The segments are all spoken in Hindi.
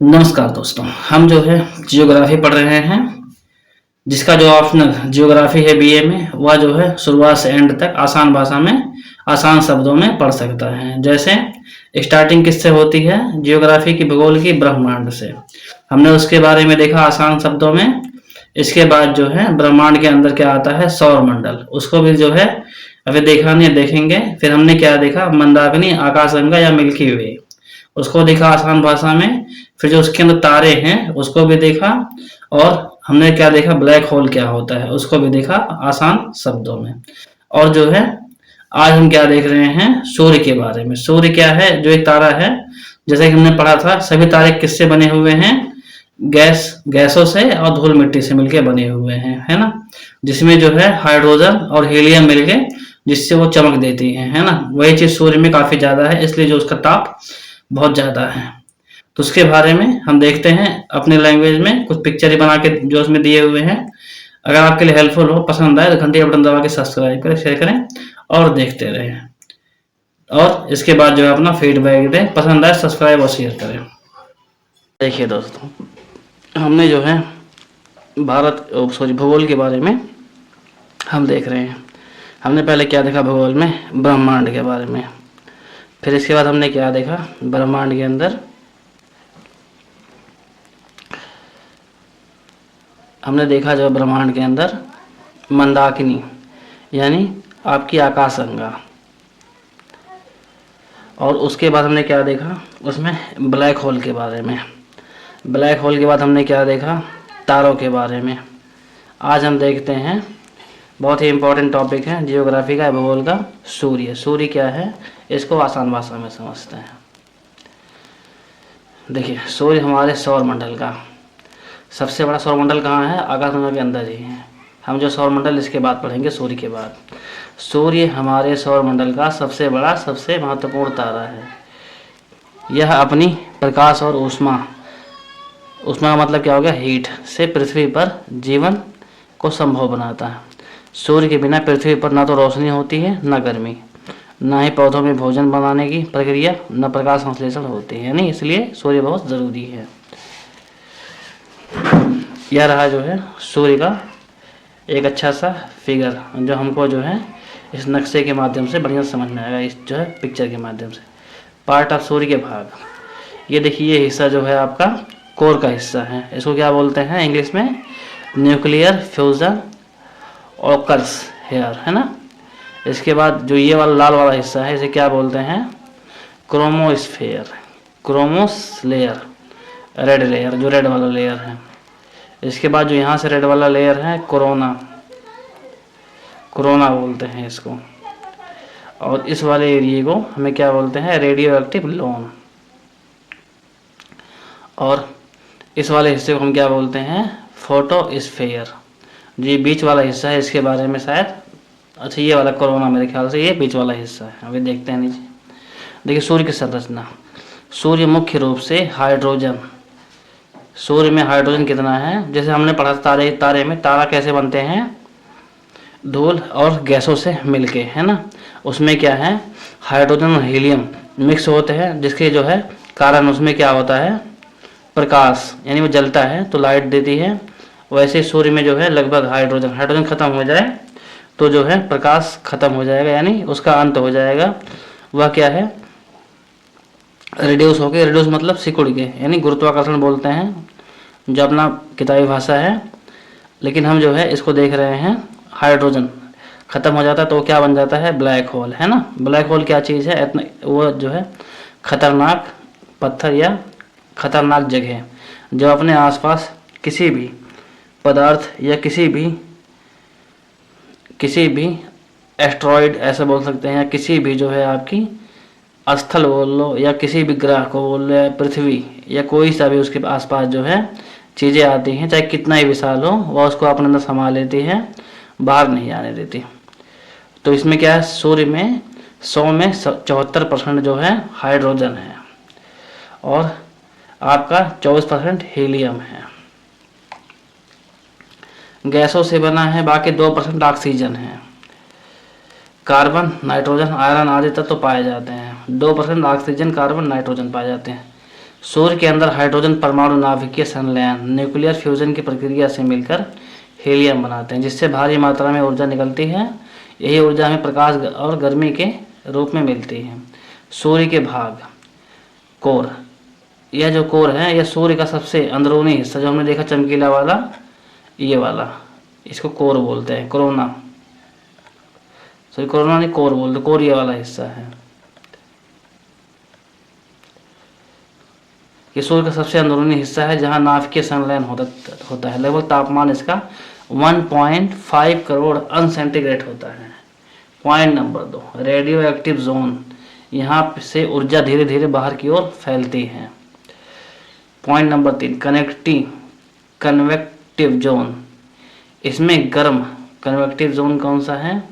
नमस्कार दोस्तों, हम जो है जियोग्राफी पढ़ रहे हैं। जिसका जो ऑप्शनल जियोग्राफी है बीए में, वह जो है शुरुआत से एंड तक आसान भाषा में, आसान शब्दों में पढ़ सकता है। जैसे स्टार्टिंग किससे होती है? जियोग्राफी की, भूगोल की, ब्रह्मांड से। हमने उसके बारे में देखा आसान शब्दों में। इसके बाद जो है ब्रह्मांड के अंदर क्या आता है? सौर मंडल। उसको भी जो है अभी देखा नहीं, देखेंगे। फिर हमने क्या देखा? मंदाकिनी, आकाशगंगा या मिल्की वे, उसको देखा आसान भाषा में। फिर जो उसके अंदर तारे हैं उसको भी देखा। और हमने क्या देखा? ब्लैक होल क्या होता है, उसको भी देखा आसान शब्दों में। और जो है आज हम क्या देख रहे हैं? सूर्य के बारे में। सूर्य क्या है? जो एक तारा है। जैसे कि हमने पढ़ा था, सभी तारे किससे बने हुए हैं? गैसों से और धूल मिट्टी से मिलके बने हुए हैं, है ना। जिसमें जो है हाइड्रोजन और हीलियम मिलके जिससे वो चमक देती है ना। वही चीज सूर्य में काफी ज्यादा है, इसलिए जो उसका ताप बहुत ज्यादा है। तो उसके बारे में हम देखते हैं अपने लैंग्वेज में, कुछ पिक्चर बना के जो उसमें दिए हुए हैं। अगर आपके लिए हेल्पफुल हो, पसंद आए तो घंटी बटन दबा के सब्सक्राइब करें, शेयर करें और देखते रहें। और इसके बाद जो है अपना फीडबैक दें, पसंद आए सब्सक्राइब और शेयर करें। देखिए दोस्तों, हमने जो है भूगोल के बारे में हम देख रहे हैं। हमने पहले क्या देखा भूगोल में? ब्रह्मांड के बारे में। फिर इसके बाद हमने क्या देखा? ब्रह्मांड के अंदर हमने देखा जो ब्रह्मांड के अंदर मंदाकिनी यानी आपकी आकाशगंगा। और उसके बाद हमने क्या देखा? उसमें ब्लैक होल के बारे में। ब्लैक होल के बाद हमने क्या देखा? तारों के बारे में। आज हम देखते हैं बहुत ही इम्पोर्टेंट टॉपिक है जियोग्राफी का, भूगोल का, सूर्य। सूर्य क्या है, इसको आसान भाषा में समझते हैं। देखिए, सूर्य हमारे सौर मंडल का सबसे बड़ा सौरमंडल कहाँ है? आकाशगंगा के अंदर ही है। हम जो सौरमंडल इसके बाद पढ़ेंगे सूर्य के बाद। सूर्य हमारे सौरमंडल का सबसे बड़ा, सबसे महत्वपूर्ण तारा है। यह अपनी प्रकाश और ऊष्मा का मतलब क्या हो गया? हीट से पृथ्वी पर जीवन को संभव बनाता है। सूर्य के बिना पृथ्वी पर ना तो रोशनी होती है, न गर्मी, न ही पौधों में भोजन बनाने की प्रक्रिया, न प्रकाश संश्लेषण होती है। यानी इसलिए सूर्य बहुत ज़रूरी है। यह रहा जो है सूर्य का एक अच्छा सा फिगर, जो हमको जो है इस नक्शे के माध्यम से बढ़िया समझ में आएगा, इस जो है पिक्चर के माध्यम से। पार्ट ऑफ सूर्य के भाग, ये देखिए, ये हिस्सा जो है आपका कोर का हिस्सा है। इसको क्या बोलते हैं इंग्लिश में? न्यूक्लियर फ्यूजन ऑकर्स हेयर, है ना। इसके बाद जो ये वाला लाल वाला हिस्सा है, इसे क्या बोलते हैं? Chromosphere, ChromeOS layer, red layer, जो रेड वाला लेयर है। इसके बाद जो यहाँ से रेड वाला लेयर है, कोरोना बोलते हैं इसको। और इस वाले एरिया को हमें क्या बोलते हैं? Radio active lone. और इस वाले हिस्से को हम क्या बोलते हैं? फोटोस्फेयर। जो ये बीच वाला हिस्सा है, इसके बारे में शायद, अच्छा ये वाला कोरोना, मेरे ख्याल से ये बीच वाला हिस्सा है। अभी देखते हैं नीचे। देखिए सूर्य की संरचना। सूर्य मुख्य रूप से हाइड्रोजन, सूर्य में हाइड्रोजन कितना है? जैसे हमने पढ़ा तारे में तारा कैसे बनते हैं? धूल और गैसों से मिलके, है ना। उसमें क्या है? हाइड्रोजन और हीलियम मिक्स होते हैं, जिसके जो है कारण उसमें क्या होता है? प्रकाश, यानी वो जलता है तो लाइट देती है। वैसे सूर्य में जो है लगभग हाइड्रोजन खत्म हो जाए तो जो है प्रकाश खत्म हो जाएगा, यानी उसका अंत हो जाएगा। वह क्या है? रिड्यूस हो गए। रिड्यूस मतलब सिकुड़ के, यानी गुरुत्वाकर्षण बोलते हैं, जो अपना किताबी भाषा है। लेकिन हम जो है इसको देख रहे हैं, हाइड्रोजन खत्म हो जाता है तो क्या बन जाता है? ब्लैक होल, है ना। ब्लैक होल क्या चीज़ है? इतना वो जो है खतरनाक पत्थर या खतरनाक जगह, जो अपने आसपास किसी भी पदार्थ या किसी भी एस्ट्रॉइड ऐसा बोल सकते हैं, या किसी भी जो है आपकी स्थल बोल लो, या किसी भी ग्रह को बोल लो, या पृथ्वी, या कोई सा भी उसके आसपास जो है चीज़ें आती हैं, चाहे कितना ही विशाल हो, वह उसको अपने अंदर समा लेती है, बाहर नहीं आने देती। तो इसमें क्या है? सूर्य में 100 में 74% जो है हाइड्रोजन है, और आपका 24% हीलियम है। गैसों से बना है, बाकी 2% ऑक्सीजन है। कार्बन, नाइट्रोजन, आयरन आदि तत्व पाए जाते हैं। 2% ऑक्सीजन, कार्बन, नाइट्रोजन पाए जाते हैं। सूर्य के अंदर हाइड्रोजन परमाणु नाभिकीय संलयन न्यूक्लियर फ्यूजन की प्रक्रिया से मिलकर हीलियम बनाते हैं, जिससे भारी मात्रा में ऊर्जा निकलती है। यही ऊर्जा हमें प्रकाश और गर्मी के रूप में मिलती है। सूर्य के भाग, कोर, यह जो कोर है यह सूर्य का सबसे अंदरूनी हिस्सा, जो हमने देखा चमकीला वाला, ये वाला, इसको कोर बोलते हैं, कोरोना, सॉरी कोरोना नहीं, कोर बोलते, कोर ये वाला हिस्सा है। ये सूर्य का सबसे अंदरूनी हिस्सा है जहां नाभिकीय संलयन होता है। लगभग तापमान इसका 1.5 करोड़ अंश सेंटीग्रेड होता है। Point number 2, radio active zone, यहाँ से ऊर्जा धीरे धीरे बाहर की ओर फैलती है। पॉइंट नंबर 3, कन्वेक्टिव जोन, इसमें गर्म, कन्वेक्टिव जोन कौन सा है?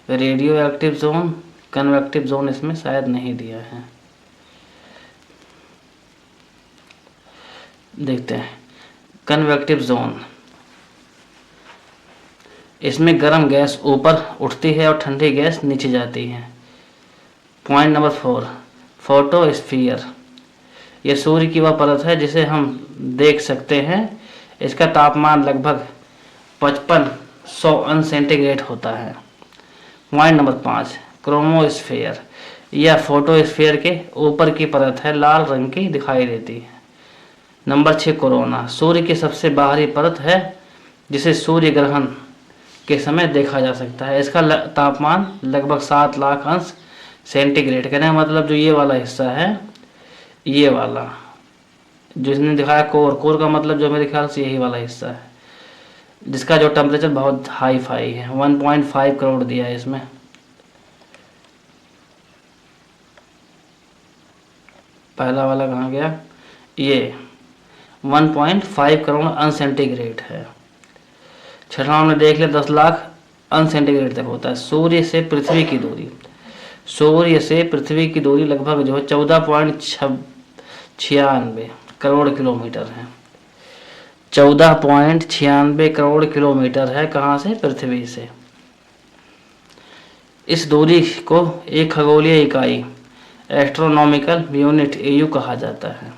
Radio active zone, convective zone इसमें शायद नहीं दिया है, देखते हैं। कन्वेक्टिव जोन, इसमें गर्म गैस ऊपर उठती है और ठंडी गैस नीचे जाती है। पॉइंट नंबर 4, फोटोस्फीयर, यह सूर्य की वह परत है जिसे हम देख सकते हैं। इसका तापमान लगभग 5500 अंश सेंटीग्रेड होता है। पॉइंट नंबर 5, क्रोमोस्फीयर, यह फोटोस्फीयर के ऊपर की परत है, लाल रंग की दिखाई देती है। नंबर 6, कोरोना, सूर्य की सबसे बाहरी परत है जिसे सूर्य ग्रहण के समय देखा जा सकता है। इसका तापमान लगभग 7 लाख अंश सेंटीग्रेड, कहने का मतलब जो ये वाला हिस्सा है, ये वाला जो इसने दिखाया कोर, कोर का मतलब जो मेरे ख्याल से यही वाला हिस्सा है, जिसका जो टेम्परेचर बहुत हाई फाई है। 1.5 करोड़ दिया है इसमें। पहला वाला कहाँ गया? ये 1.5 करोड़ अंश सेंटीग्रेड है। छठवां हमने देख लिया 10 लाख अंश सेंटीग्रेड तक होता है। सूर्य से पृथ्वी की दूरी, सूर्य से पृथ्वी की दूरी लगभग जो है 14.96 करोड़ किलोमीटर है। 14.96 करोड़ किलोमीटर है, कहाँ से? पृथ्वी से। इस दूरी को एक खगोलीय इकाई, एस्ट्रोनॉमिकल यूनिट AU कहा जाता है।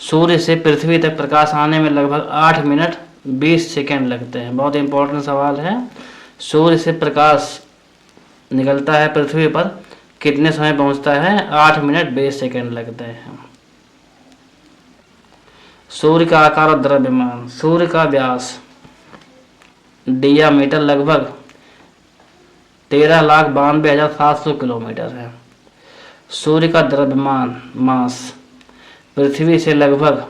सूर्य से पृथ्वी तक प्रकाश आने में लगभग 8 मिनट 20 सेकेंड लगते हैं। बहुत इंपॉर्टेंट सवाल है। सूर्य से प्रकाश निकलता है पृथ्वी पर, कितने समय पहुंचता है? 8 मिनट 20 सेकेंड लगते हैं। सूर्य का आकार और द्रव्यमान, सूर्य का व्यास, डियामीटर लगभग 13,92,700 किलोमीटर है। सूर्य का द्रव्यमान, मास, पृथ्वी से लगभग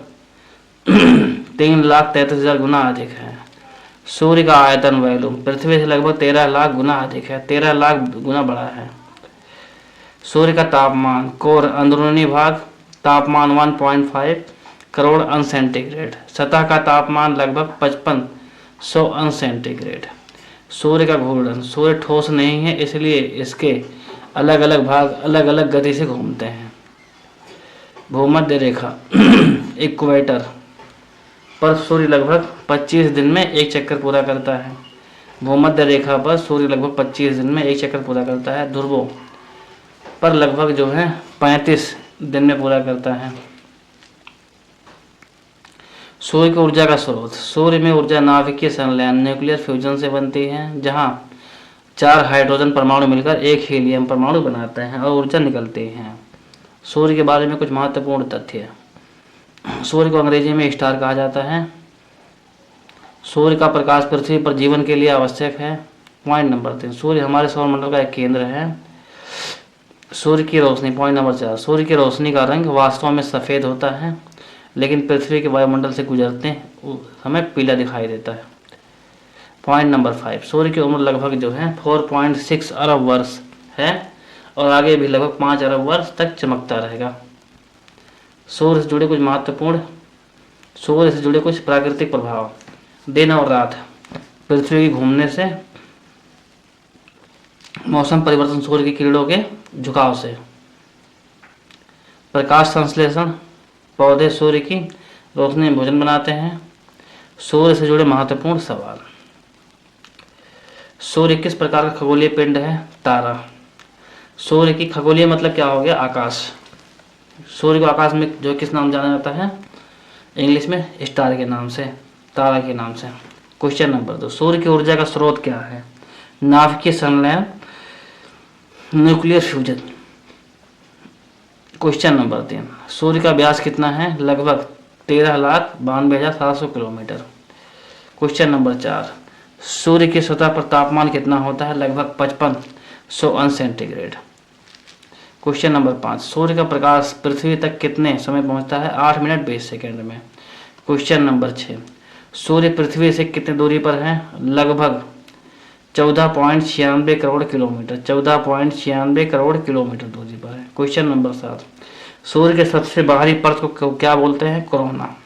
3,33,000 गुना अधिक है। सूर्य का आयतन, वॉल्यूम, पृथ्वी से लगभग 13 लाख गुना अधिक है, 13 लाख गुना बड़ा है। सूर्य का तापमान, कोर, अंदरूनी भाग, तापमान 1.5 करोड़ अंश सेंटीग्रेड। सतह का तापमान लगभग 5500 अंश सेंटीग्रेड। सूर्य का घूर्णन, सूर्य ठोस नहीं है इसलिए इसके अलग अलग भाग अलग अलग गति से घूमते हैं। भूमध्य रेखा इक्वेटर पर सूर्य लगभग 25 दिन में एक चक्कर पूरा करता है। भूमध्य रेखा पर सूर्य लगभग 25 दिन में एक चक्कर पूरा करता है। ध्रुवों पर लगभग जो है 35 दिन में पूरा करता है। सूर्य की ऊर्जा का स्रोत, सूर्य में ऊर्जा नाभिकीय संलयन न्यूक्लियर फ्यूजन से बनती है, जहां 4 हाइड्रोजन परमाणु मिलकर एक हीलियम परमाणु बनाते हैं और ऊर्जा निकलती है। सूर्य के बारे में कुछ महत्वपूर्ण तथ्य। सूर्य को अंग्रेजी में स्टार कहा जाता है। सूर्य का प्रकाश पृथ्वी पर जीवन के लिए आवश्यक है। पॉइंट नंबर 3, सूर्य हमारे सौरमंडल का एक केंद्र है। सूर्य की रोशनी, पॉइंट नंबर 4, सूर्य की रोशनी का रंग वास्तव में सफ़ेद होता है, लेकिन पृथ्वी के वायुमंडल से गुजरते समय पीला दिखाई देता है। पॉइंट नंबर 5, सूर्य की उम्र लगभग जो है 4.6 अरब वर्ष है और आगे भी लगभग 5 अरब वर्ष तक चमकता रहेगा। सूर्य से जुड़े कुछ महत्वपूर्ण, सूर्य से जुड़े कुछ प्राकृतिक प्रभाव। दिन और रात, पृथ्वी के घूमने से, मौसम परिवर्तन, सूर्य की किरणों के झुकाव से, प्रकाश संश्लेषण, पौधे सूर्य की रोशनी में भोजन बनाते हैं। सूर्य से जुड़े महत्वपूर्ण सवाल। सूर्य किस प्रकार का खगोलीय पिंड है? तारा। सूर्य की खगोलीय मतलब क्या हो गया? आकाश। सूर्य को आकाश में जो किस नाम जाना जाता है? इंग्लिश में स्टार के नाम से, तारा के नाम से। क्वेश्चन नंबर 2, सूर्य की ऊर्जा का स्रोत क्या है? नाभिकीय संलयन, न्यूक्लियर फ्यूजन। क्वेश्चन नंबर 3, सूर्य का व्यास कितना है? लगभग 13,92,700 किलोमीटर। क्वेश्चन नंबर 4, सूर्य की सतह पर तापमान कितना होता है? लगभग 5500 अंश सेंटीग्रेड। क्वेश्चन नंबर 5, सूर्य का प्रकाश पृथ्वी तक कितने समय पहुंचता है? 8 मिनट 20 सेकेंड में। क्वेश्चन नंबर 6, सूर्य पृथ्वी से कितने दूरी पर है? लगभग 14.96 करोड़ किलोमीटर। 14.96 करोड़ किलोमीटर दूरी पर है। क्वेश्चन नंबर 7, सूर्य के सबसे बाहरी परत को क्या बोलते हैं? कोरोना।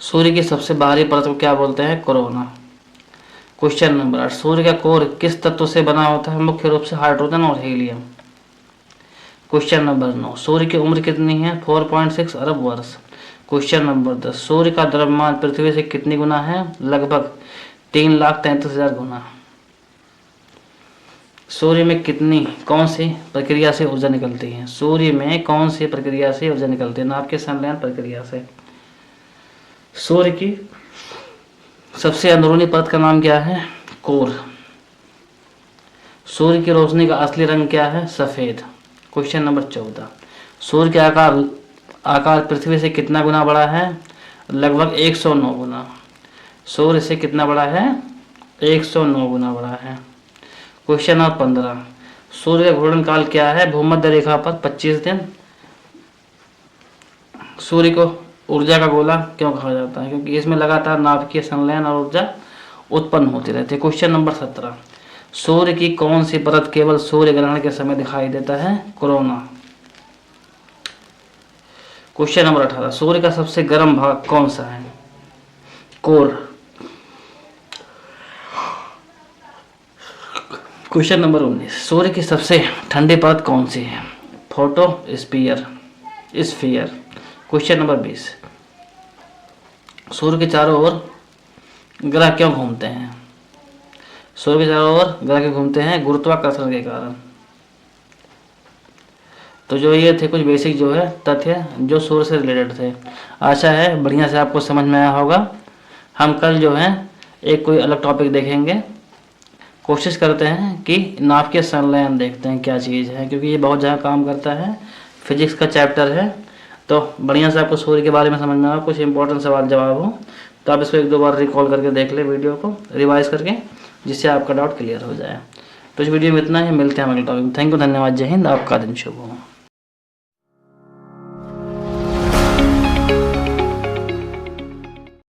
सूर्य की सबसे बाहरी परत को क्या बोलते हैं? कोरोना। क्वेश्चन नंबर 8, सूर्य का कोर किस तत्व से बना होता है? मुख्य रूप से हाइड्रोजन और हीलियम। क्वेश्चन नंबर 9, सूर्य की उम्र कितनी है? 4.6 अरब वर्ष। क्वेश्चन नंबर 10, सूर्य का द्रव्यमान पृथ्वी से कितनी गुना है? लगभग 3,33,000 गुना। सूर्य में कौन सी प्रक्रिया से ऊर्जा निकलती है? सूर्य में कौन सी प्रक्रिया से ऊर्जा निकलती है? नाभिकीय संलयन प्रक्रिया से। सूर्य की सबसे अंदरूनी परत का नाम क्या है? कोर। सूर्य की रोशनी का असली रंग क्या है? सफेद। क्वेश्चन नंबर 14, सूर्य के आकार पृथ्वी से कितना गुना बड़ा है? लगभग 109 गुना। सूर्य से कितना बड़ा है? 109 गुना बड़ा है। क्वेश्चन नंबर 15, सूर्य का घूर्णन काल क्या है? भूमध्य रेखा पर 25 दिन। सूर्य को ऊर्जा का गोला क्यों कहा जाता है? क्योंकि इसमें लगातार नाभिकीय संलयन और ऊर्जा उत्पन्न होती रहती है। क्वेश्चन नंबर 17, सूर्य की कौन सी परत केवल सूर्य ग्रहण के समय दिखाई देता है? कोरोना। क्वेश्चन नंबर 18, सूर्य का सबसे गर्म भाग कौन सा है? कोर। क्वेश्चन नंबर 19, सूर्य की सबसे ठंडी परत कौन सी है? फोटोस्फीयर। क्वेश्चन नंबर 20, सूर्य के चारों ओर ग्रह क्यों घूमते हैं? सूर्य के चारों ओर ग्रह क्यों घूमते हैं? गुरुत्वाकर्षण के कारण। तो जो ये थे कुछ बेसिक जो है तथ्य जो सूर्य से रिलेटेड थे। आशा है बढ़िया से आपको समझ में आया होगा। हम कल जो है एक कोई अलग टॉपिक देखेंगे। कोशिश करते हैं कि नाभिकीय संलयन देखते हैं क्या चीज़ है, क्योंकि ये बहुत ज़्यादा काम करता है। फिजिक्स का चैप्टर है, तो बढ़िया से आपको सूर्य के बारे में समझ में आया, कुछ इंपॉर्टेंट सवाल जवाब हो तो आप इसको 1-2 बार रिकॉल करके देख लें, वीडियो को रिवाइज करके, जिससे आपका डाउट क्लियर हो जाए। तो इस वीडियो में इतना ही, मिलते हैं अगले टॉपिक में। थैंक यू, धन्यवाद, जय हिंद, आपका दिन शुभ हो।